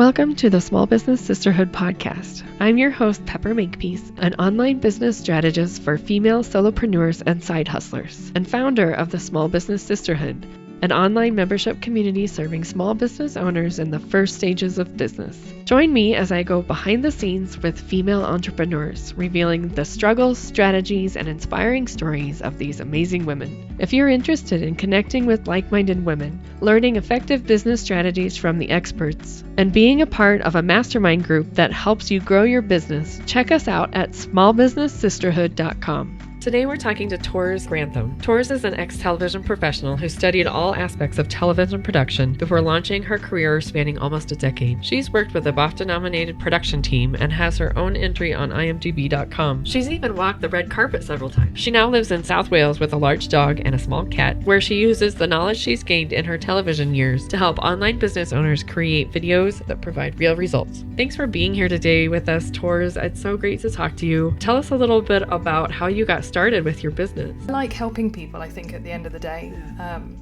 Welcome to the Small Business Sisterhood podcast. I'm your host, Pepper Makepeace, an online business strategist for female solopreneurs and side hustlers, and founder of the Small Business Sisterhood, an online membership community serving small business owners in the first stages of business. Join me as I go behind the scenes with female entrepreneurs, revealing the struggles, strategies, and inspiring stories of these amazing women. If you're interested in connecting with like-minded women, learning effective business strategies from the experts, and being a part of a mastermind group that helps you grow your business, check us out at smallbusinesssisterhood.com. Today we're talking to Tors Grantham. Tors is an ex-television professional who studied all aspects of television production before launching her career spanning almost a decade. She's worked with a BAFTA-nominated production team and has her own entry on imdb.com. She's even walked the red carpet several times. She now lives in South Wales with a large dog and a small cat, where she uses the knowledge she's gained in her television years to help online business owners create videos that provide real results. Thanks for being here today with us, Tors. It's so great to talk to you. Tell us a little bit about how you got started with your business. I like helping people, I think, at the end of the day.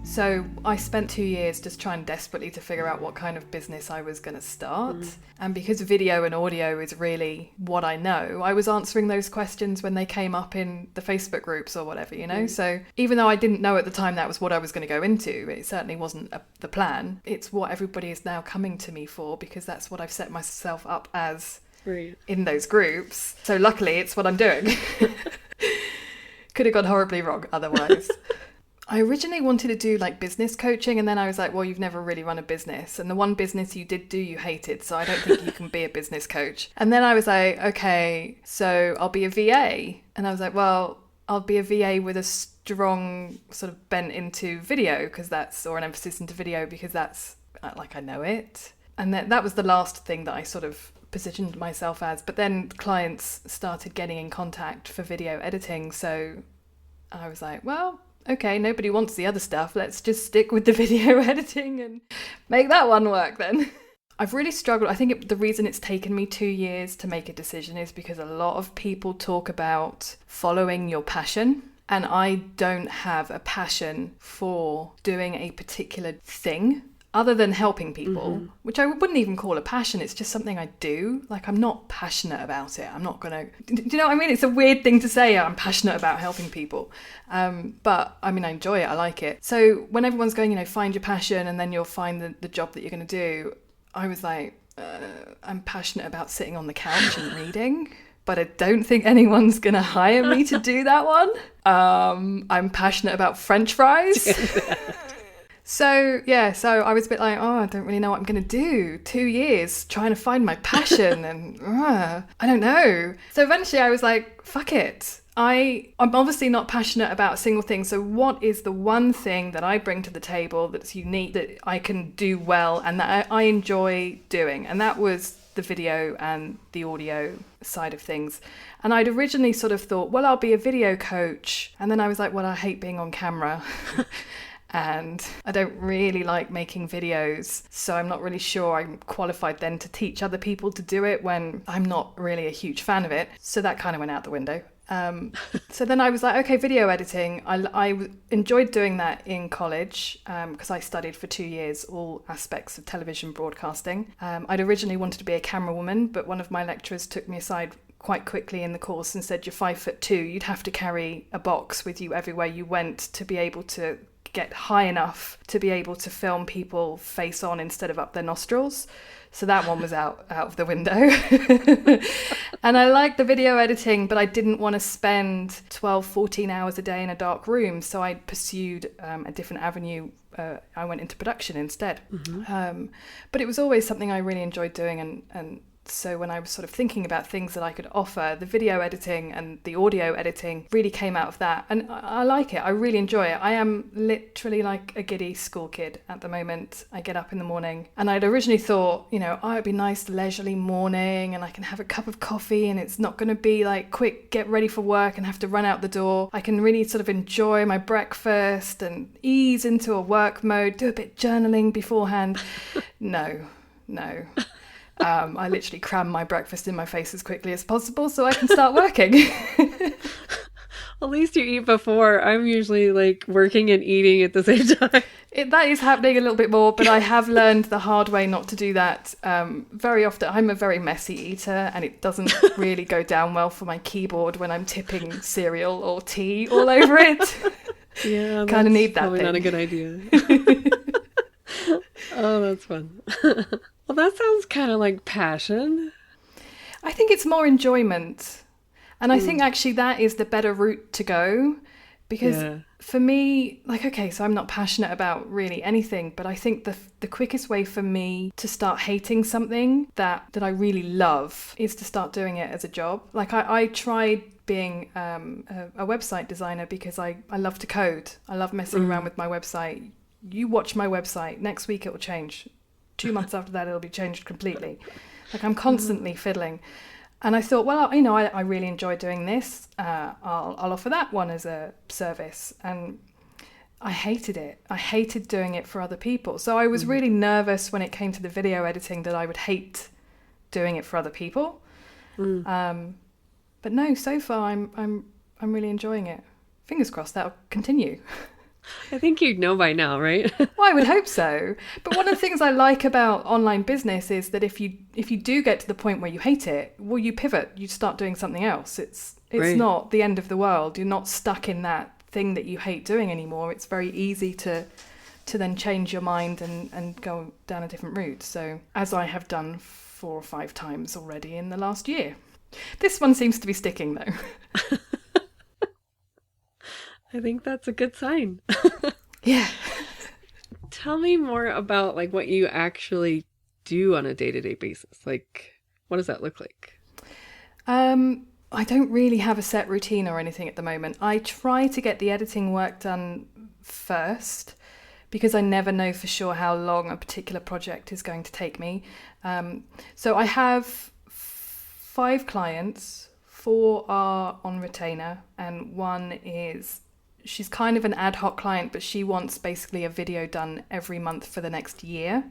So I spent 2 years just trying desperately to figure out what kind of business I was going to start. And because video and audio is really what I know, I was answering those questions when they came up in the Facebook groups or whatever, you know? So even though I didn't know at the time that was what I was going to go into, it certainly wasn't the plan. It's what everybody is now coming to me for, because that's what I've set myself up as in those groups. So luckily it's what I'm doing. Could have gone horribly wrong otherwise. I originally wanted to do like business coaching, and then I was like, well, you've never really run a business, and the one business you did do you hated, so I don't think you can be a business coach. And then I was like, okay, so I'll be a VA. And I was like, well, I'll be a VA with a strong sort of bent into video, or an emphasis into video, because that's like I know it. And that was the last thing that I sort of positioned myself as. But then clients started getting in contact for video editing, so I was like, well, okay, nobody wants the other stuff, let's just stick with the video editing and make that one work then. I've really struggled. I think the reason it's taken me 2 years to make a decision is because a lot of people talk about following your passion, and I don't have a passion for doing a particular thing other than helping people, which I wouldn't even call a passion. It's just something I do. Like, I'm not passionate about it. I'm not going to... Do you know what I mean? It's a weird thing to say, I'm passionate about helping people. But, I mean, I enjoy it. I like it. So when everyone's going, find your passion and then you'll find the job that you're going to do, I was like, I'm passionate about sitting on the couch and reading, but I don't think anyone's going to hire me to do that one. I'm passionate about French fries. So I was a bit like, I don't really know what I'm going to do. 2 years trying to find my passion and I don't know. So eventually I was like, fuck it. I'm obviously not passionate about a single thing. So what is the one thing that I bring to the table that's unique, that I can do well and that I enjoy doing? And that was the video and the audio side of things. And I'd originally sort of thought, well, I'll be a video coach. And then I was like, well, I hate being on camera. And I don't really like making videos, so I'm not really sure I'm qualified then to teach other people to do it when I'm not really a huge fan of it. So that kind of went out the window. So then I was like, okay, video editing. I enjoyed doing that in college because I studied for 2 years all aspects of television broadcasting. I'd originally wanted to be a camerawoman, but one of my lecturers took me aside quite quickly in the course and said, you're 5'2", you'd have to carry a box with you everywhere you went to be able to get high enough to be able to film people face on instead of up their nostrils. So that one was out of the window. And I liked the video editing, but I didn't want to spend 12, 14 hours a day in a dark room. So I pursued a different avenue. I went into production instead. But it was always something I really enjoyed doing. And so when I was sort of thinking about things that I could offer, the video editing and the audio editing really came out of that. And I like it. I really enjoy it. I am literally like a giddy school kid at the moment. I get up in the morning and I'd originally thought, it'd be nice leisurely morning and I can have a cup of coffee and it's not going to be like quick, get ready for work and have to run out the door. I can really sort of enjoy my breakfast and ease into a work mode, do a bit of journaling beforehand. No. I literally cram my breakfast in my face as quickly as possible so I can start working. At least you eat before. I'm usually like working and eating at the same time. That is happening a little bit more, but I have learned the hard way not to do that very often. I'm a very messy eater, and it doesn't really go down well for my keyboard when I'm tipping cereal or tea all over it. Yeah, kind of need that probably thing. Not a good idea. Oh, that's fun. Well, that sounds kind of like passion. I think it's more enjoyment. And I think actually that is the better route to go. Because for me, like, okay, so I'm not passionate about really anything, but I think the quickest way for me to start hating something that I really love is to start doing it as a job. Like I tried being a website designer because I love to code. I love messing around with my website. You watch my website, next week it will change. 2 months after that, it'll be changed completely. Like I'm constantly fiddling. And I thought, well, you know, I really enjoy doing this. I'll offer that one as a service. And I hated it. I hated doing it for other people. So I was really nervous when it came to the video editing that I would hate doing it for other people. But no, so far I'm really enjoying it. Fingers crossed that'll continue. I think you'd know by now, right? Well, I would hope so. But one of the things I like about online business is that if you do get to the point where you hate it, well, you pivot, you start doing something else. It's right. Not the end of the world. You're not stuck in that thing that you hate doing anymore. It's very easy to then change your mind and go down a different route. So as I have done 4 or 5 times already in the last year. This one seems to be sticking though. I think that's a good sign. Yeah. Tell me more about like what you actually do on a day-to-day basis. Like, what does that look like? I don't really have a set routine or anything at the moment. I try to get the editing work done first because I never know for sure how long a particular project is going to take me. So I have 5 clients, 4 are on retainer, and 1 is... She's kind of an ad hoc client, but she wants basically a video done every month for the next year.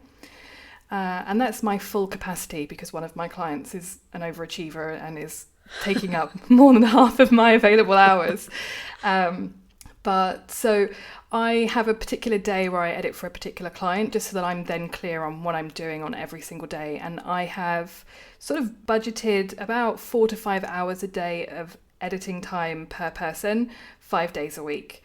And that's my full capacity because one of my clients is an overachiever and is taking up more than half of my available hours. But so I have a particular day where I edit for a particular client just so that I'm then clear on what I'm doing on every single day. And I have sort of budgeted about 4 to 5 hours a day of editing time per person, 5 days a week,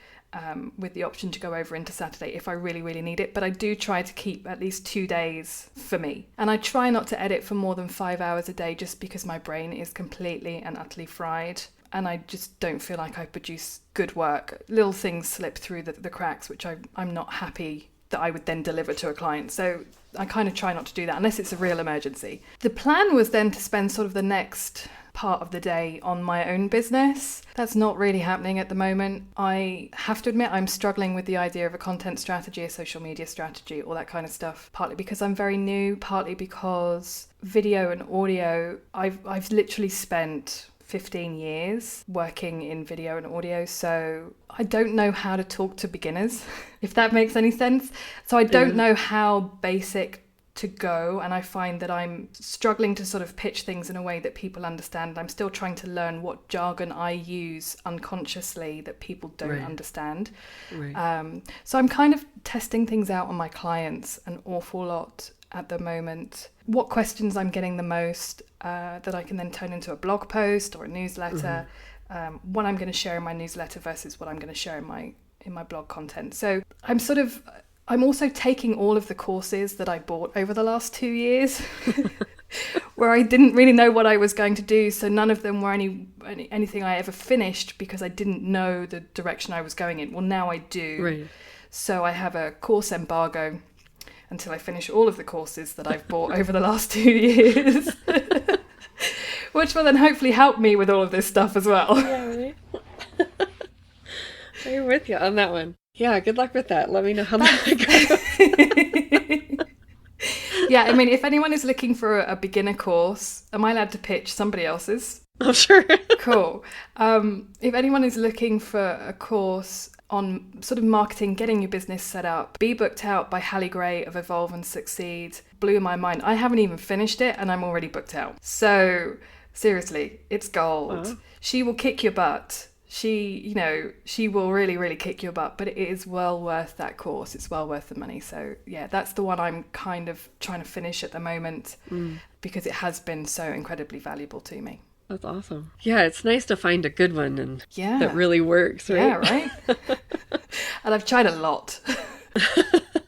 with the option to go over into Saturday if I really, really need it. But I do try to keep at least 2 days for me. And I try not to edit for more than 5 hours a day just because my brain is completely and utterly fried. And I just don't feel like I produce good work. Little things slip through the cracks, which I'm not happy that I would then deliver to a client. So I kind of try not to do that unless it's a real emergency. The plan was then to spend sort of the next part of the day on my own business. That's not really happening at the moment. I have to admit I'm struggling with the idea of a content strategy, a social media strategy, all that kind of stuff, partly because I'm very new, partly because video and audio, I've literally spent 15 years working in video and audio, so I don't know how to talk to beginners, if that makes any sense. So I don't know how basic to go, and I find that I'm struggling to sort of pitch things in a way that people understand. I'm still trying to learn what jargon I use unconsciously that people don't understand. So I'm kind of testing things out on my clients an awful lot at the moment. What questions I'm getting the most that I can then turn into a blog post or a newsletter, what I'm going to share in my newsletter versus what I'm going to share in my blog content. So I'm also taking all of the courses that I bought over the last 2 years where I didn't really know what I was going to do. So none of them were anything I ever finished because I didn't know the direction I was going in. Well, now I do. Right. So I have a course embargo until I finish all of the courses that I've bought over the last 2 years, which will then hopefully help me with all of this stuff as well. Yeah, right. I'm with you on that one. Yeah, good luck with that. Let me know how that goes. Yeah, I mean, if anyone is looking for a beginner course, am I allowed to pitch somebody else's? I'm sure. Cool. If anyone is looking for a course on sort of marketing, getting your business set up, Be Booked Out by Hallie Gray of Evolve and Succeed blew my mind. I haven't even finished it and I'm already booked out. So seriously, it's gold. She will kick your butt. she will really, really kick your butt, but it is well worth that course. It's well worth the money. So yeah, that's the one I'm kind of trying to finish at the moment because it has been so incredibly valuable to me. That's awesome. Yeah, it's nice to find a good one and that really works, right? Yeah, right? And I've tried a lot.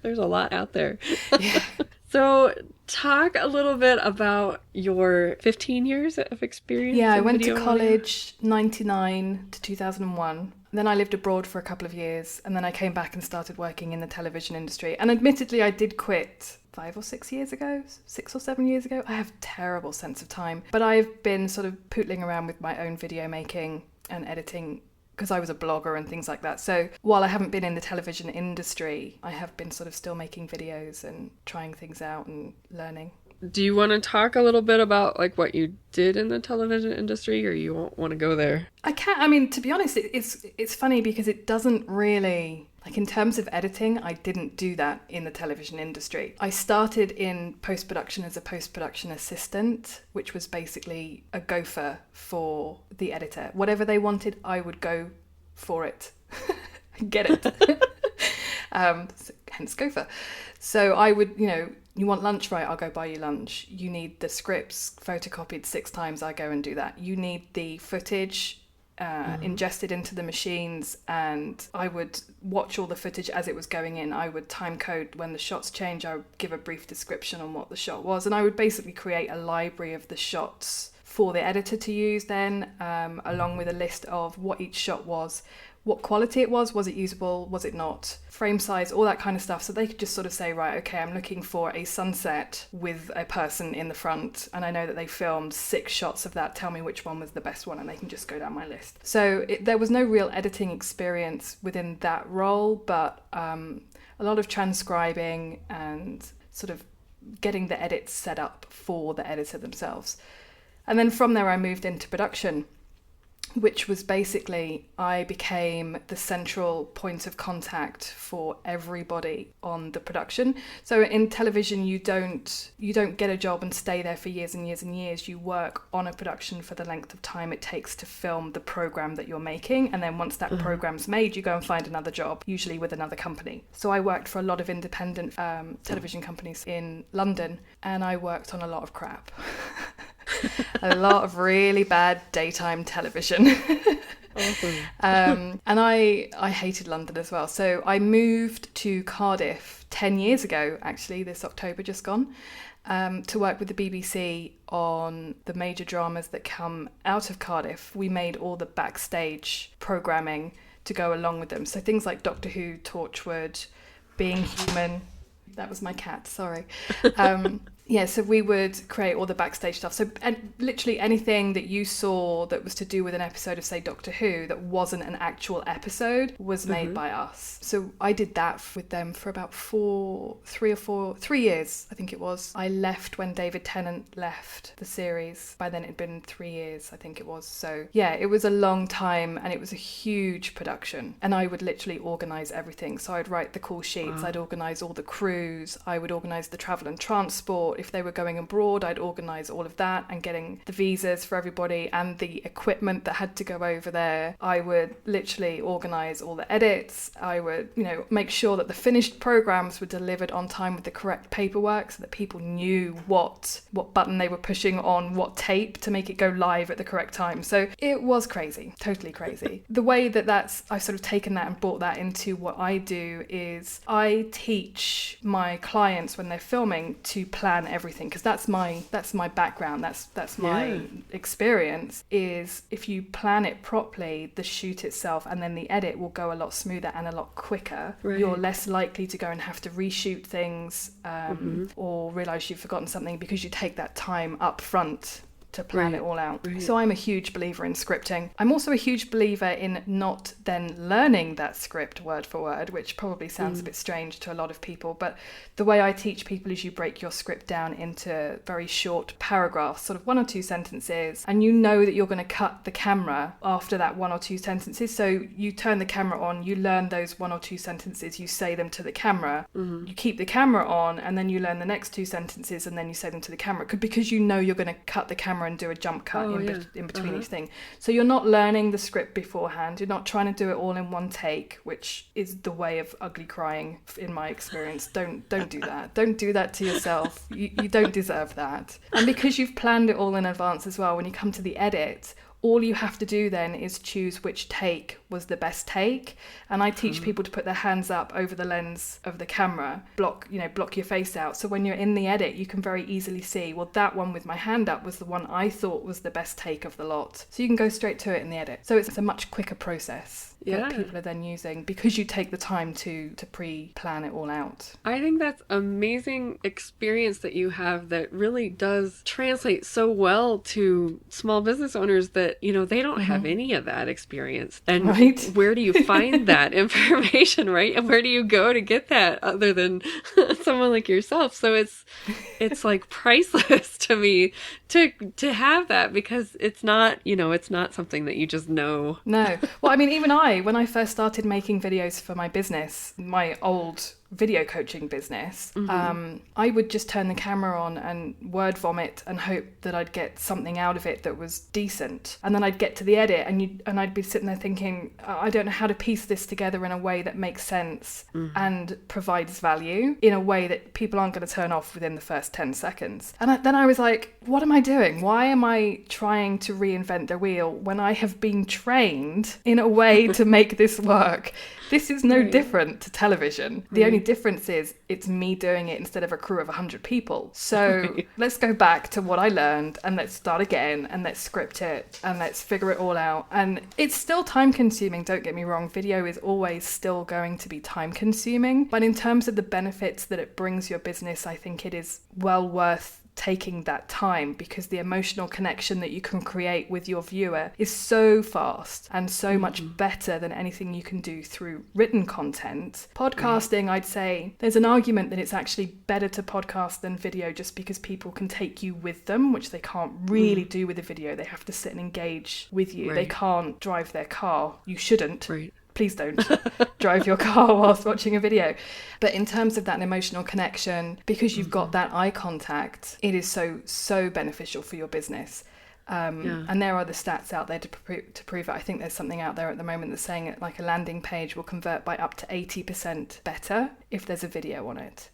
There's a lot out there. Yeah. So talk a little bit about your 15 years of experience. Yeah, I went to college 99 to 2001. Then I lived abroad for a couple of years, and then I came back and started working in the television industry. And admittedly, I did quit 5 or 6 years ago, 6 or 7 years ago. I have a terrible sense of time. But I've been sort of pootling around with my own video making and editing because I was a blogger and things like that. So while I haven't been in the television industry, I have been sort of still making videos and trying things out and learning. Do you want to talk a little bit about like what you did in the television industry, or you won't want to go there? I can. I mean, to be honest, it's funny because it doesn't really, like in terms of editing, I didn't do that in the television industry. I started in post-production as a post-production assistant, which was basically a gopher for the editor. Whatever they wanted, I would go for it. Get it. Hence gopher. So I would, you want lunch, right? I'll go buy you lunch. You need the scripts photocopied 6 times, I go and do that. You need the footage ingested into the machines, and I would watch all the footage as it was going in. I would time code when the shots change. I would give a brief description on what the shot was, and I would basically create a library of the shots for the editor to use then, along with a list of what each shot was, what quality it was it usable, was it not, frame size, all that kind of stuff. So they could just sort of say, right, okay, I'm looking for a sunset with a person in the front, and I know that they filmed 6 shots of that, tell me which one was the best one, and they can just go down my list. So there was no real editing experience within that role, but a lot of transcribing and sort of getting the edits set up for the editor themselves. And then from there I moved into production, which was basically, I became the central point of contact for everybody on the production. So in television, you don't get a job and stay there for years and years and years. You work on a production for the length of time it takes to film the program that you're making. And then once that program's made, you go and find another job, usually with another company. So I worked for a lot of independent television companies in London, and I worked on a lot of crap. A lot of really bad daytime television. Awesome. And I hated London as well. So I moved to Cardiff 10 years ago, actually, this October just gone, to work with the BBC on the major dramas that come out of Cardiff. We made all the backstage programming to go along with them. So things like Doctor Who, Torchwood, Being Human. That was my cat, sorry. Yeah, so we would create all the backstage stuff. So literally anything that you saw that was to do with an episode of, say, Doctor Who that wasn't an actual episode was made by us. So I did that with them for about 3 years, I think it was. I left when David Tennant left the series. By then it'd been 3 years, I think it was. So yeah, it was a long time, and it was a huge production. And I would literally organise everything. So I'd write the call sheets, I'd organise all the crews, I would organise the travel and transport. If they were going abroad, I'd organise all of that and getting the visas for everybody and the equipment that had to go over there. I would literally organise all the edits. I would, make sure that the finished programmes were delivered on time with the correct paperwork so that people knew what button they were pushing on what tape to make it go live at the correct time. So it was crazy, totally crazy. The way I've sort of taken that and brought that into what I do is I teach my clients when they're filming to plan everything, because that's my background, that's my experience, is if you plan it properly, the shoot itself and then the edit will go a lot smoother and a lot quicker. You're less likely to go and have to reshoot things or realise you've forgotten something, because you take that time up front to plan it all out. So I'm a huge believer in scripting. I'm also a huge believer in not then learning that script word for word, which probably sounds a bit strange to a lot of people, but the way I teach people is you break your script down into very short paragraphs, sort of 1 or 2 sentences, and you know that you're going to cut the camera after that 1 or 2 sentences. So you turn the camera on, you learn those 1 or 2 sentences, you say them to the camera, you keep the camera on, and then you learn the next 2 sentences and then you say them to the camera, because you know you're going to cut the camera camera and do a jump cut in between each thing. So you're not learning the script beforehand. You're not trying to do it all in one take, which is the way of ugly crying in my experience. Don't do that. Don't do that to yourself. You don't deserve that. And because you've planned it all in advance as well, when you come to the edit, all you have to do then is choose which take was the best take. And I teach people to put their hands up over the lens of the camera, block your face out. So when you're in the edit, you can very easily see, well, that one with my hand up was the one I thought was the best take of the lot. So you can go straight to it in the edit. So it's a much quicker process that people are then using because you take the time to pre-plan it all out. I think that's amazing experience that you have that really does translate so well to small business owners that, they don't have any of that experience. And where do you find that information, right? And where do you go to get that other than someone like yourself? So it's like priceless to me to have that, because it's not something that you just know. No. Well, I mean, even when I first started making videos for my business, my old video coaching business, I would just turn the camera on and word vomit and hope that I'd get something out of it that was decent. And then I'd get to the edit and I'd be sitting there thinking, I don't know how to piece this together in a way that makes sense and provides value in a way that people aren't going to turn off within the first 10 seconds. And then I was like, what am I doing? Why am I trying to reinvent the wheel when I have been trained in a way to make this work? This is no different to television. The only difference is it's me doing it instead of a crew of 100 people. So let's go back to what I learned and let's start again and let's script it and let's figure it all out. And it's still time consuming, don't get me wrong. Video is always still going to be time consuming. But in terms of the benefits that it brings your business, I think it is well worth taking that time, because the emotional connection that you can create with your viewer is so fast and so much better than anything you can do through written content. Podcasting, I'd say there's an argument that it's actually better to podcast than video just because people can take you with them, which they can't really do with a video. They have to sit and engage with you. They can't drive their car. You shouldn't. Please don't drive your car whilst watching a video. But in terms of that emotional connection, because you've got that eye contact, it is so beneficial for your business. And there are the stats out there to prove it. I think there's something out there at the moment that's saying that like a landing page will convert by up to 80% better if there's a video on it.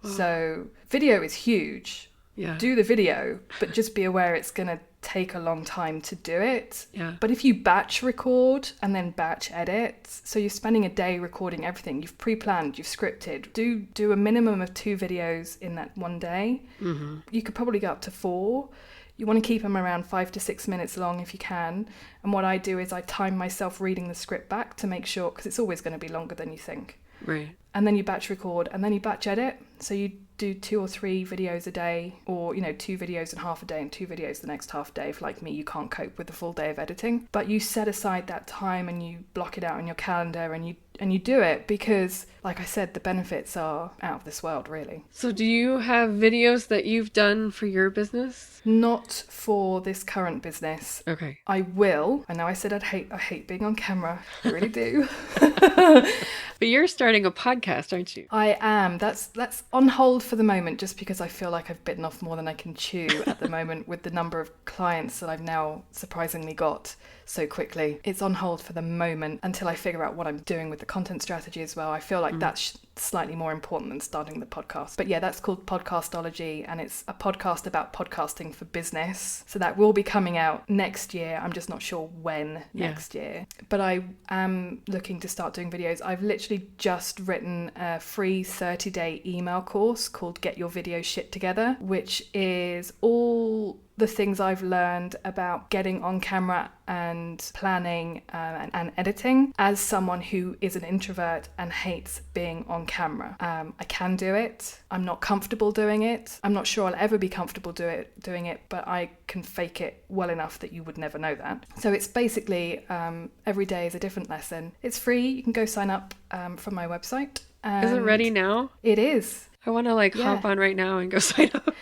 Wow. So video is huge. Do the video, but just be aware it's going to take a long time to do it. But if you batch record and then batch edit, so you're spending a day recording everything, you've pre-planned, you've scripted, do a minimum of 2 videos in that one day. You could probably go up to 4. You want to keep them around 5 to 6 minutes long if you can. And what I do is I time myself reading the script back to make sure, because it's always going to be longer than you think. And then you batch record and then you batch edit. So you do 2 or 3 videos a day, or 2 videos in half a day and 2 videos the next half day. If like me, you can't cope with the full day of editing, but you set aside that time and you block it out on your calendar and you do it, because like I said, the benefits are out of this world, really. So do you have videos that you've done for your business? Not for this current business. Okay. I will. I know I said I hate being on camera. I really do. But you're starting a podcast, aren't you? I am. That's on hold for the moment, just because I feel like I've bitten off more than I can chew at the moment with the number of clients that I've now surprisingly got so quickly. It's on hold for the moment until I figure out what I'm doing with the content strategy as well. I feel like that's slightly more important than starting the podcast. But yeah, that's called Podcastology, and it's a podcast about podcasting for business. So that will be coming out next year. I'm just not sure when next year. But I am looking to start doing videos. I've literally just written a free 30-day email course called Get Your Video Shit Together, which is all the things I've learned about getting on camera and planning and editing as someone who is an introvert and hates being on camera. I can do it. I'm not comfortable doing it. I'm not sure I'll ever be comfortable doing it, but I can fake it well enough that you would never know that. So it's basically every day is a different lesson. It's free. You can go sign up from my website. Is it ready now? It is. I want to hop on right now and go sign up.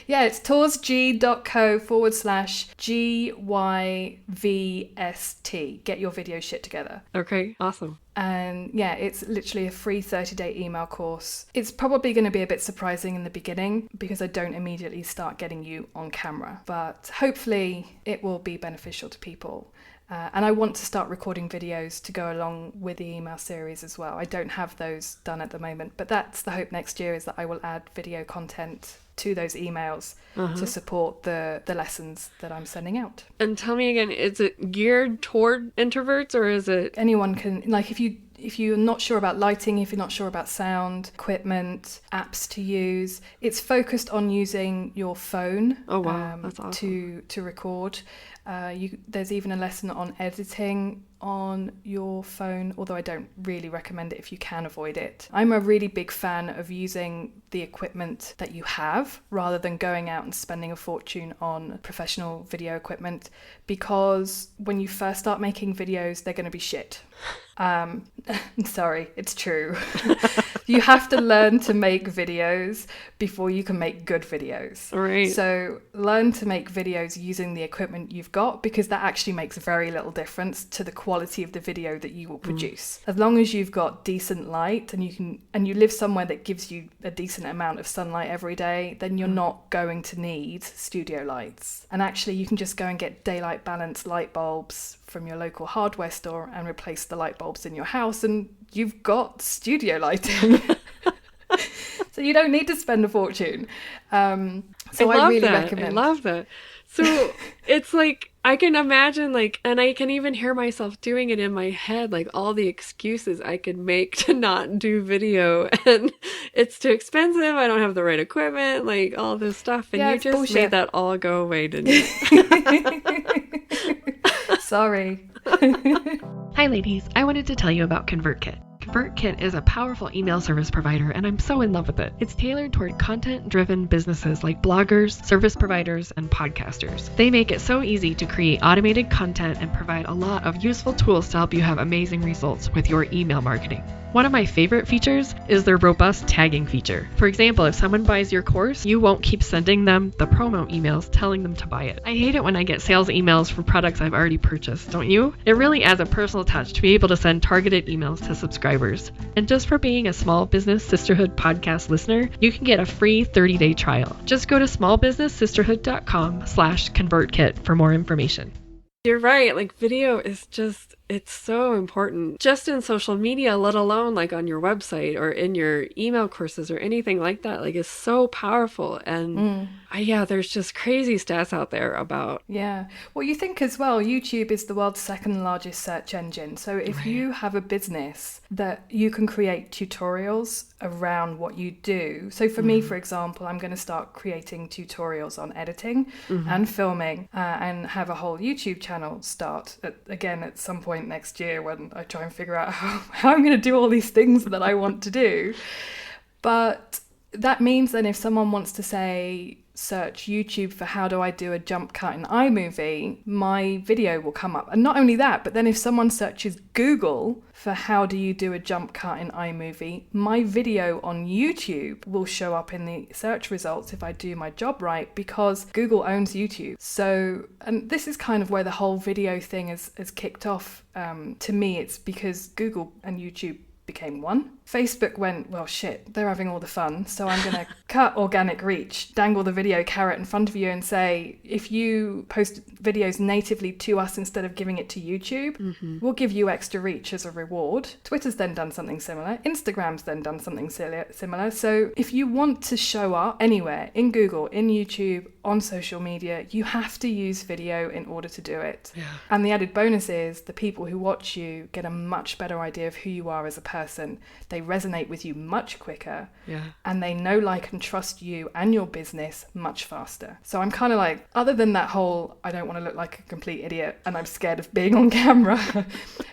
Yeah, it's torsg.co/GYVST. Get your video shit together. Okay, awesome. And yeah, it's literally a free 30-day email course. It's probably going to be a bit surprising in the beginning because I don't immediately start getting you on camera, but hopefully it will be beneficial to people. And I want to start recording videos to go along with the email series as well. I don't have those done at the moment, but that's the hope next year, is that I will add video content to those emails to support the lessons that I'm sending out. And tell me again, is it geared toward introverts, or is it... Anyone can, like, if you're not sure about lighting, if you're not sure about sound, equipment, apps to use, it's focused on using your phone. Oh wow, that's awesome. To record. There's even a lesson on editing on your phone, although I don't really recommend it if you can avoid it. I'm a really big fan of using the equipment that you have rather than going out and spending a fortune on professional video equipment, because when you first start making videos, they're going to be shit. Sorry, it's true. You have to learn to make videos before you can make good videos. Right. So learn to make videos using the equipment you've got, because that actually makes very little difference to the quality of the video that you will produce. As long as you've got decent light and you live somewhere that gives you a decent amount of sunlight every day, then you're not going to need studio lights. And actually you can just go and get daylight balanced light bulbs from your local hardware store and replace the light bulbs in your house, and you've got studio lighting. So you don't need to spend a fortune. So I really recommend. I love that. So it's like, I can imagine, like, and I can even hear myself doing it in my head, like all the excuses I could make to not do video, and it's too expensive, I don't have the right equipment, like all this stuff, and you just bullshit. made that all go away, didn't you? Sorry. Hi ladies, I wanted to tell you about ConvertKit. ConvertKit is a powerful email service provider, and I'm so in love with it. It's tailored toward content-driven businesses like bloggers, service providers, and podcasters. They make it so easy to create automated content and provide a lot of useful tools to help you have amazing results with your email marketing. One of my favorite features is their robust tagging feature. For example, if someone buys your course, you won't keep sending them the promo emails telling them to buy it. I hate it when I get sales emails for products I've already purchased, don't you? It really adds a personal touch to be able to send targeted emails to subscribers. And just for being a Small Business Sisterhood podcast listener, you can get a free 30-day trial. Just go to smallbusinesssisterhood.com/convertkit for more information. You're right, like video is just, it's so important. Just in social media, let alone like on your website or in your email courses or anything like that, like it's so powerful. And there's just crazy stats out there about. Yeah. Well, you think as well, YouTube is the world's second largest search engine. So if you have a business that you can create tutorials around what you do. So for me, for example, I'm going to start creating tutorials on editing and filming and have a whole YouTube channel start at some point next year when I try and figure out how I'm going to do all these things that I want to do. But that means then if someone wants to say, search YouTube for how do I do a jump cut in iMovie, my video will come up. And not only that, but then if someone searches Google for how do you do a jump cut in iMovie, my video on YouTube will show up in the search results if I do my job right, because Google owns YouTube. So, and this is kind of where the whole video thing has kicked off. To me, it's because Google and YouTube became one. Facebook went, well, shit, they're having all the fun, so I'm going to cut organic reach, dangle the video carrot in front of you and say, if you post videos natively to us instead of giving it to YouTube, we'll give you extra reach as a reward. Twitter's then done something similar. Instagram's then done something similar. So if you want to show up anywhere, in Google, in YouTube, on social media, you have to use video in order to do it. Yeah. And the added bonus is the people who watch you get a much better idea of who you are as a person. They resonate with you much quicker, and they know, like, and trust you and your business much faster. So I'm kind of like, other than that whole, I don't want to look like a complete idiot and I'm scared of being on camera,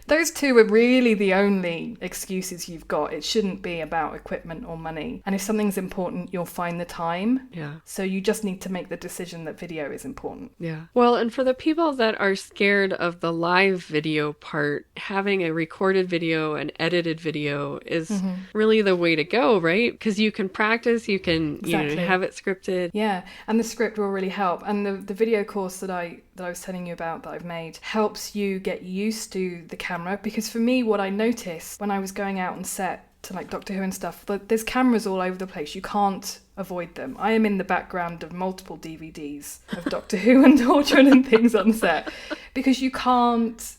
those two are really the only excuses you've got. It shouldn't be about equipment or money. And if something's important, you'll find the time. Yeah. So you just need to make the decision that video is important. Yeah. Well, and for the people that are scared of the live video part, having a recorded video and edited video video is really the way to go, right? Because you can practice, you can have it scripted. Yeah, and the script will really help. And the video course that I was telling you about that I've made helps you get used to the camera. Because for me, what I noticed when I was going out on set to like Doctor Who and stuff, but there's cameras all over the place. You can't avoid them. I am in the background of multiple DVDs of Doctor Who and Torture and things on set, because you can't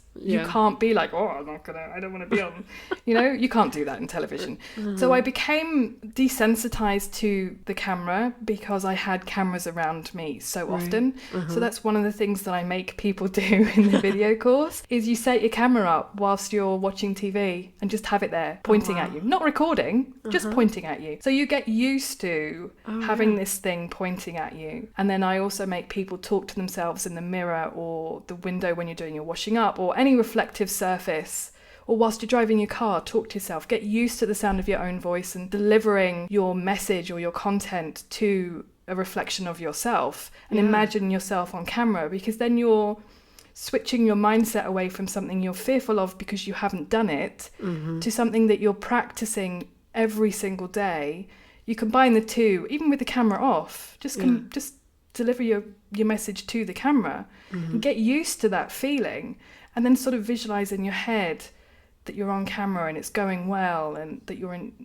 be like, oh, I don't want to be on, you can't do that in television. So I became desensitized to the camera because I had cameras around me so often. So that's one of the things that I make people do in the video course is you set your camera up whilst you're watching TV and just have it there pointing at you, not recording, just pointing at you. So you get used to having this thing pointing at you. And then I also make people talk to themselves in the mirror or the window when you're doing your washing up, or any reflective surface, or whilst you're driving your car, talk to yourself. Get used to the sound of your own voice and delivering your message or your content to a reflection of yourself, and imagine yourself on camera, because then you're switching your mindset away from something you're fearful of because you haven't done it to something that you're practicing every single day. You combine the two, even with the camera off, just deliver your message to the camera and get used to that feeling. And then sort of visualize in your head that you're on camera and it's going well, and that you're in,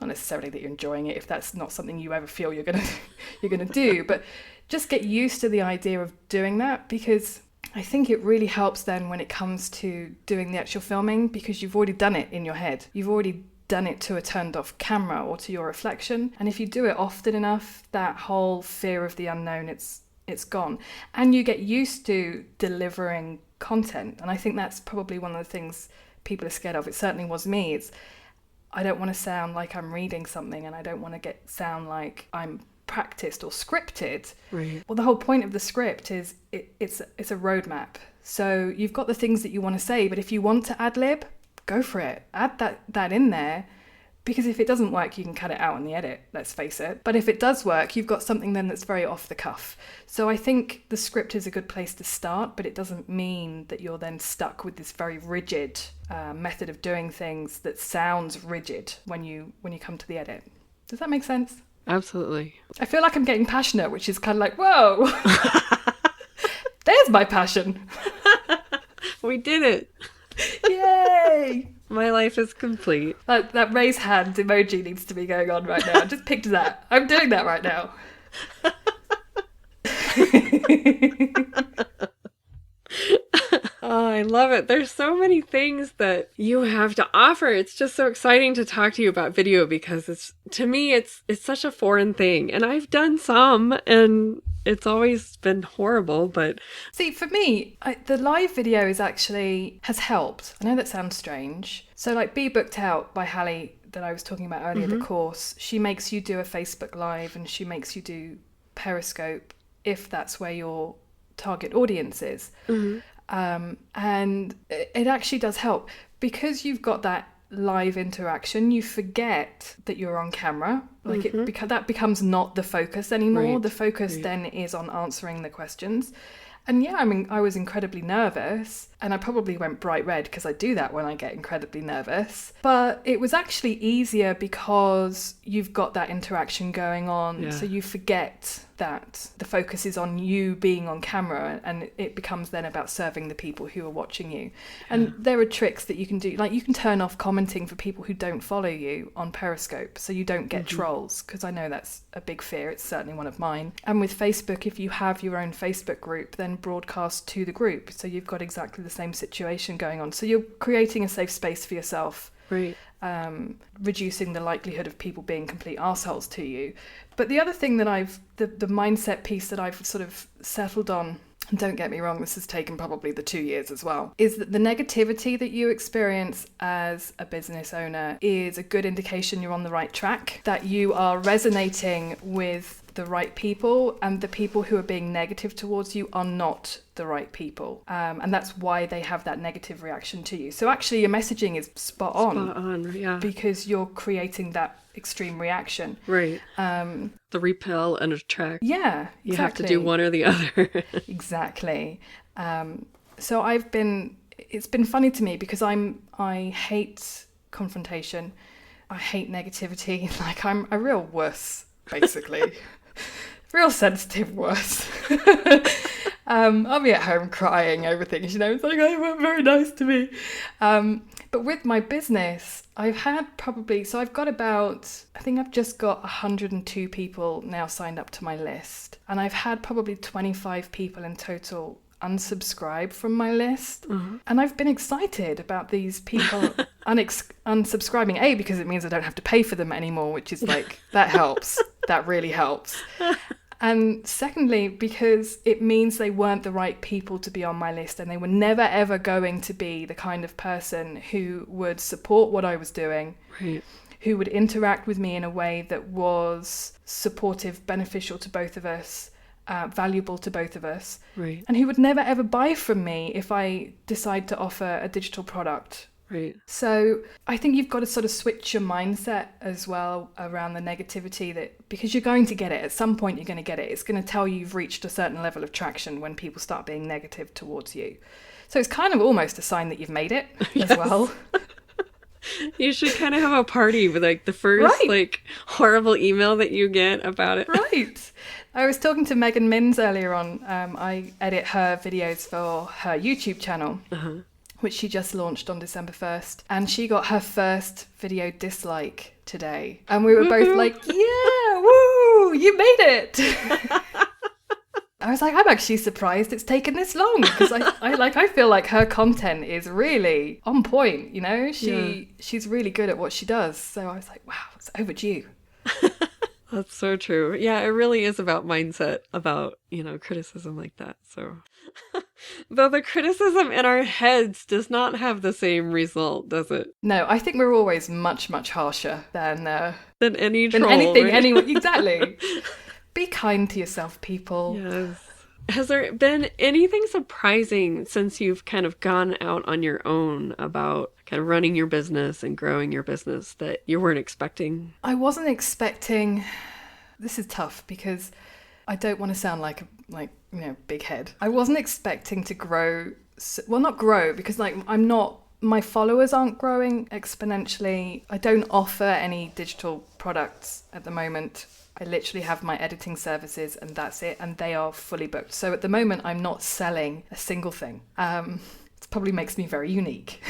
not necessarily that you're enjoying it if that's not something you ever feel you're gonna do, but just get used to the idea of doing that, because I think it really helps then when it comes to doing the actual filming, because you've already done it in your head. You've already done it to a turned off camera or to your reflection. And if you do it often enough, that whole fear of the unknown, it's gone. And you get used to delivering content. And I think that's probably one of the things people are scared of. It certainly was me. I don't want to sound like I'm reading something, and I don't want to sound like I'm practiced or scripted. Right. Well, the whole point of the script is it's a roadmap. So you've got the things that you want to say, but if you want to ad lib, go for it. Add that in there. Because if it doesn't work, you can cut it out in the edit, let's face it. But if it does work, you've got something then that's very off the cuff. So I think the script is a good place to start, but it doesn't mean that you're then stuck with this very rigid method of doing things that sounds rigid when you come to the edit. Does that make sense? Absolutely. I feel like I'm getting passionate, which is kind of like, whoa, there's my passion. We did it. Yay! My life is complete. That raise hand emoji needs to be going on right now. I just picked that. I'm doing that right now. Oh, I love it. There's so many things that you have to offer. It's just so exciting to talk to you about video, because to me it's such a foreign thing. And I've done some, and it's always been horrible, but... See, for me, the live video has helped. I know that sounds strange. So like Be Booked Out by Hallie that I was talking about earlier, the course, she makes you do a Facebook Live and she makes you do Periscope if that's where your target audience is. And it actually does help, because you've got that live interaction. You forget that you're on camera, like because that becomes not the focus anymore. Right. The focus then is on answering the questions. And yeah, I mean, I was incredibly nervous, and I probably went bright red because I do that when I get incredibly nervous. But it was actually easier because you've got that interaction going on. Yeah. So you forget that the focus is on you being on camera, and it becomes then about serving the people who are watching you. And there are tricks that you can do. Like, you can turn off commenting for people who don't follow you on Periscope, so you don't get trolls, because I know that's a big fear. It's certainly one of mine. And with Facebook, if you have your own Facebook group, then broadcast to the group. So you've got exactly the same situation going on. So you're creating a safe space for yourself. Right. Reducing the likelihood of people being complete arseholes to you. But the other thing that the mindset piece that I've sort of settled on, and don't get me wrong, this has taken probably the 2 years as well, is that the negativity that you experience as a business owner is a good indication you're on the right track, that you are resonating with the right people, and the people who are being negative towards you are not the right people. And that's why they have that negative reaction to you. So actually your messaging is spot on, yeah. Because you're creating that extreme reaction. Right. The repel and attract. Yeah, exactly. You have to do one or the other. Exactly. So it's been funny to me, because I hate confrontation. I hate negativity. Like, I'm a real wuss, basically. Real sensitive wuss. I'll be at home crying over things, you know, it's like, oh, weren't very nice to me. But with my business, I've got about, I think I've just got 102 people now signed up to my list. And I've had probably 25 people in total unsubscribe from my list. Mm-hmm. And I've been excited about these people unsubscribing, because it means I don't have to pay for them anymore, which is like, that helps. That really helps. And secondly, because it means they weren't the right people to be on my list, and they were never, ever going to be the kind of person who would support what I was doing, right, who would interact with me in a way that was supportive, beneficial to both of us, valuable to both of us, right, and who would never, ever buy from me if I decide to offer a digital product. Right. So I think you've got to sort of switch your mindset as well around the negativity, that because you're going to get it. At some point you're going to get it. It's going to tell you you've reached a certain level of traction when people start being negative towards you. So it's kind of almost a sign that you've made it as well. You should kind of have a party with like the first like horrible email that you get about it. Right. I was talking to Megan Minns earlier on. I edit her videos for her YouTube channel. Uh-huh. Which she just launched on December 1st. And she got her first video dislike today. And we were both like, yeah, woo, you made it. I was like, I'm actually surprised it's taken this long, because I feel like her content is really on point, you know? She's really good at what she does. So I was like, wow, it's overdue. That's so true. Yeah, it really is about mindset, about, criticism like that. So, though the criticism in our heads does not have the same result, does it? No, I think we're always much, much harsher than any troll, than anything, right? anyone. Exactly. Be kind to yourself, people. Yes. Has there been anything surprising since you've kind of gone out on your own about kind of running your business and growing your business that you weren't expecting? I wasn't expecting. This is tough because I don't want to sound like big head. I wasn't expecting to grow. Well, not grow, because I'm not. My followers aren't growing exponentially. I don't offer any digital products at the moment. I literally have my editing services and that's it, and they are fully booked. So at the moment, I'm not selling a single thing. It probably makes me very unique.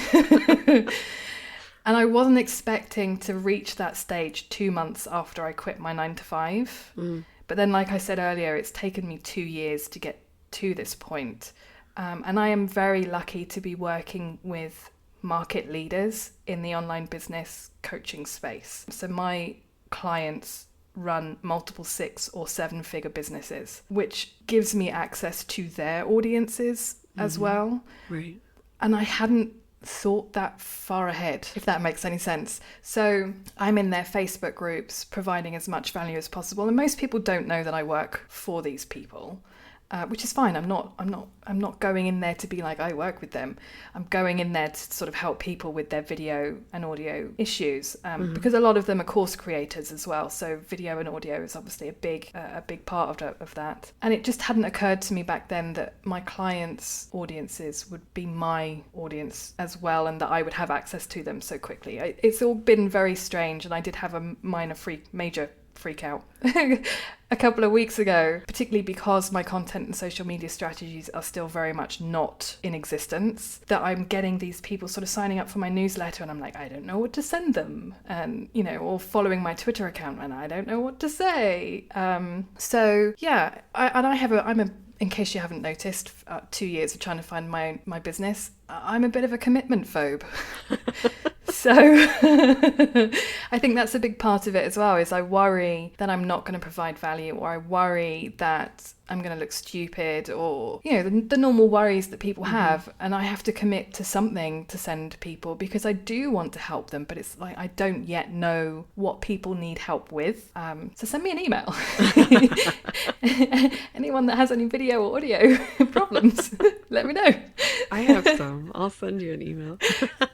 And I wasn't expecting to reach that stage 2 months after I quit my 9-to-5. Mm. But then, like I said earlier, it's taken me 2 years to get to this point. And I am very lucky to be working with market leaders in the online business coaching space. So my clients run multiple 6 or 7-figure businesses, which gives me access to their audiences as well. Right. And I hadn't thought that far ahead, if that makes any sense. So I'm in their Facebook groups providing as much value as possible, and most people don't know that I work for these people. Which is fine. I'm not going in there to be like, I work with them. I'm going in there to sort of help people with their video and audio issues, because a lot of them are course creators as well. So video and audio is obviously a big part of that. And it just hadn't occurred to me back then that my clients' audiences would be my audience as well, and that I would have access to them so quickly. It's all been very strange, and I did have a major freak out a couple of weeks ago, particularly because my content and social media strategies are still very much not in existence, that I'm getting these people sort of signing up for my newsletter, and I'm like, I don't know what to send them, and or following my Twitter account, and I don't know what to say. So yeah, in case you haven't noticed, 2 years of trying to find my business, I'm a bit of a commitment phobe. So I think that's a big part of it as well, is I worry that I'm not going to provide value, or I worry that I'm going to look stupid, or, the normal worries that people have. And I have to commit to something to send people, because I do want to help them, but it's like I don't yet know what people need help with. So send me an email. Anyone that has any video or audio problems, let me know. I have some. welcome. I'll send you an email.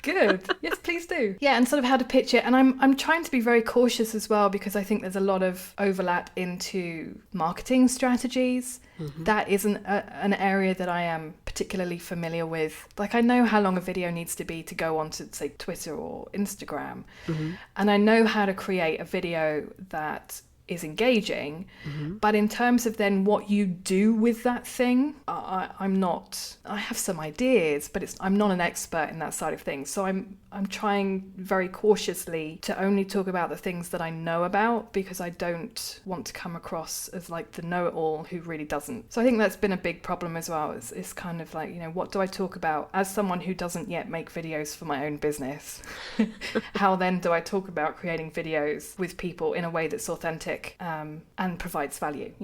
Good. Yes, please do. Yeah, and sort of how to pitch it. And I'm trying to be very cautious as well, because I think there's a lot of overlap into marketing strategies. Mm-hmm. That isn't an area that I am particularly familiar with. Like, I know how long a video needs to be to go onto, say, Twitter or Instagram. Mm-hmm. And I know how to create a video that is engaging, mm-hmm. but in terms of then what you do with that thing, I have some ideas, but I'm not an expert in that side of things. So I'm trying very cautiously to only talk about the things that I know about, because I don't want to come across as like the know-it-all who really doesn't. So I think that's been a big problem as well. It's kind of like, what do I talk about as someone who doesn't yet make videos for my own business? How then do I talk about creating videos with people in a way that's authentic and provides value,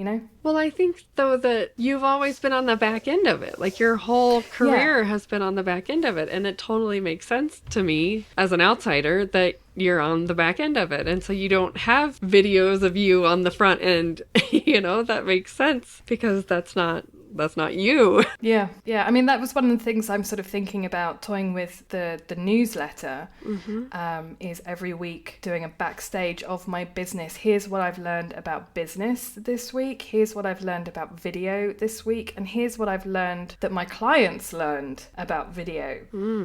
Well, I think, though, that you've always been on the back end of it. Like, your whole career has been on the back end of it. And it totally makes sense to me as an outsider that you're on the back end of it. And so you don't have videos of you on the front end. That makes sense, because that's not you. Yeah. I mean, that was one of the things I'm sort of thinking about toying with the newsletter, mm-hmm. Is every week doing a backstage of my business. Here's what I've learned about business this week. Here's what I've learned about video this week. And here's what I've learned that my clients learned about video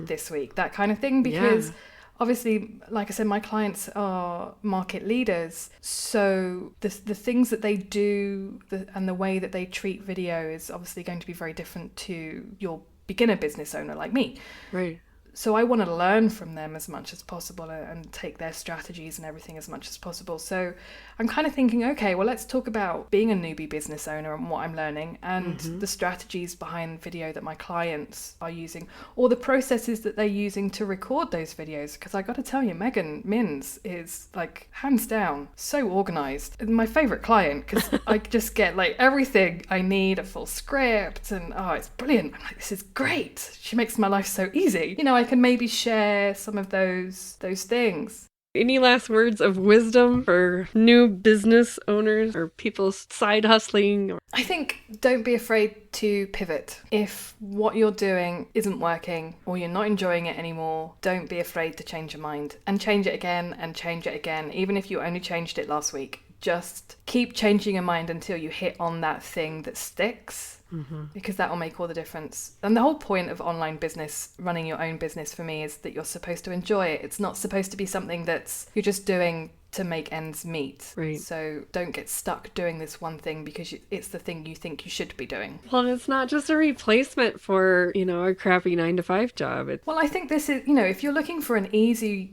this week. That kind of thing, because obviously, like I said, my clients are market leaders, so the things that they do and the way that they treat video is obviously going to be very different to your beginner business owner like me. Right. So I want to learn from them as much as possible and take their strategies and everything as much as possible. So I'm kind of thinking, okay, well, let's talk about being a newbie business owner and what I'm learning, and mm-hmm. the strategies behind video that my clients are using, or the processes that they're using to record those videos. Because I got to tell you, Megan Minns is, like, hands down so organized. And my favorite client, because I just get like everything I need, a full script, and it's brilliant. I'm like, this is great. She makes my life so easy. I can maybe share some of those things. Any last words of wisdom for new business owners or people side hustling? I think don't be afraid to pivot. If what you're doing isn't working or you're not enjoying it anymore, don't be afraid to change your mind and change it again and change it again. Even if you only changed it last week, just keep changing your mind until you hit on that thing that sticks. Mm-hmm. Because that will make all the difference. And the whole point of online business, running your own business, for me, is that you're supposed to enjoy it. It's not supposed to be something that's you're just doing to make ends meet. Right. So don't get stuck doing this one thing because it's the thing you think you should be doing. Well, it's not just a replacement for, a crappy 9-to-5 job. Well, I think this is, if you're looking for an easy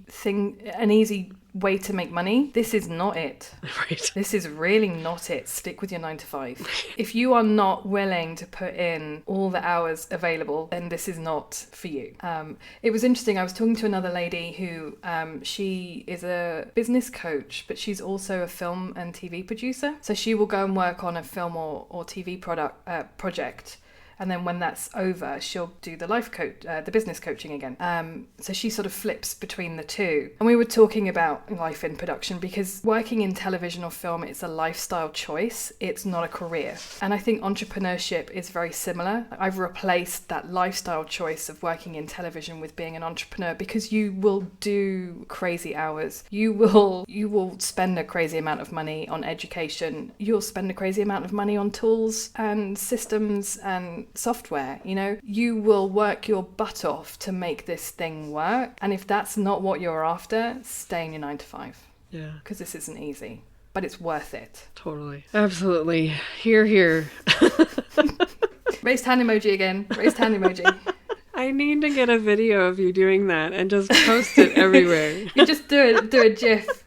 way to make money, this is not it. Right. This is really not it. Stick with your 9-to-5. If you are not willing to put in all the hours available, then this is not for you. It was interesting. I was talking to another lady who she is a business coach, but she's also a film and TV producer. So she will go and work on a film or TV project. And then when that's over, she'll do the the business coaching again. So she sort of flips between the two. And we were talking about life in production, because working in television or film, it's a lifestyle choice. It's not a career. And I think entrepreneurship is very similar. I've replaced that lifestyle choice of working in television with being an entrepreneur, because you will do crazy hours. You will spend a crazy amount of money on education. You'll spend a crazy amount of money on tools and systems and software. You will work your butt off to make this thing work, and if that's not what you're after, stay in your 9-to-5. Yeah, because this isn't easy, but it's worth it. Totally. Absolutely. Here. Raised hand emoji again. Raised hand emoji. I need to get a video of you doing that and just post it everywhere. You just do a GIF.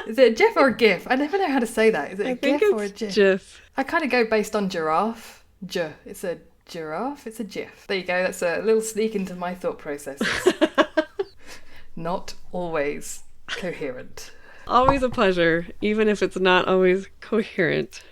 Is it a GIF or a GIF? I never know how to say that. Is it a GIF or a GIF? GIF. I kind of go based on giraffe. It's a giraffe, it's a GIF. There you go, that's a little sneak into my thought processes. Not always coherent. Always a pleasure, even if it's not always coherent.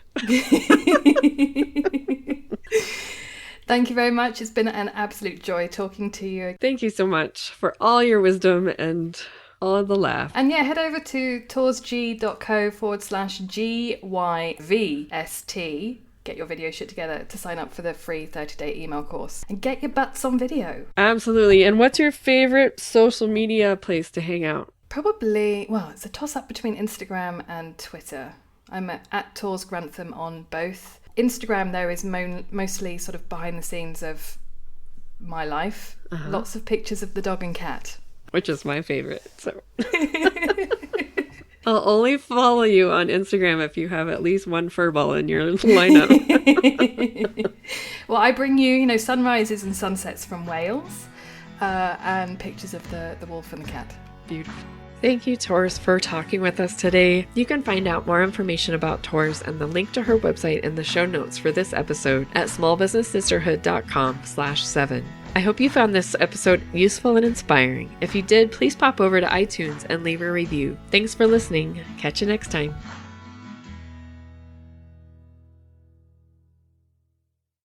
Thank you very much. It's been an absolute joy talking to you. Thank you so much for all your wisdom and all of the laugh. And head over to toursg.co/GYVST. get your video shit together to sign up for the free 30-day email course and get your butts on video. Absolutely. And what's your favorite social media place to hang out? Probably, well, it's a toss-up between Instagram and Twitter. I'm at Tours Grantham on both. Instagram, though, is mostly sort of behind the scenes of my life. Lots of pictures of the dog and cat. Which is my favorite, so... I'll only follow you on Instagram if you have at least one furball in your lineup. Well, I bring you, sunrises and sunsets from Wales and pictures of the wolf and the cat. Beautiful. Thank you, Tours, for talking with us today. You can find out more information about Tours and the link to her website in the show notes for this episode at smallbusinesssisterhood.com/7. I hope you found this episode useful and inspiring. If you did, please pop over to iTunes and leave a review. Thanks for listening. Catch you next time.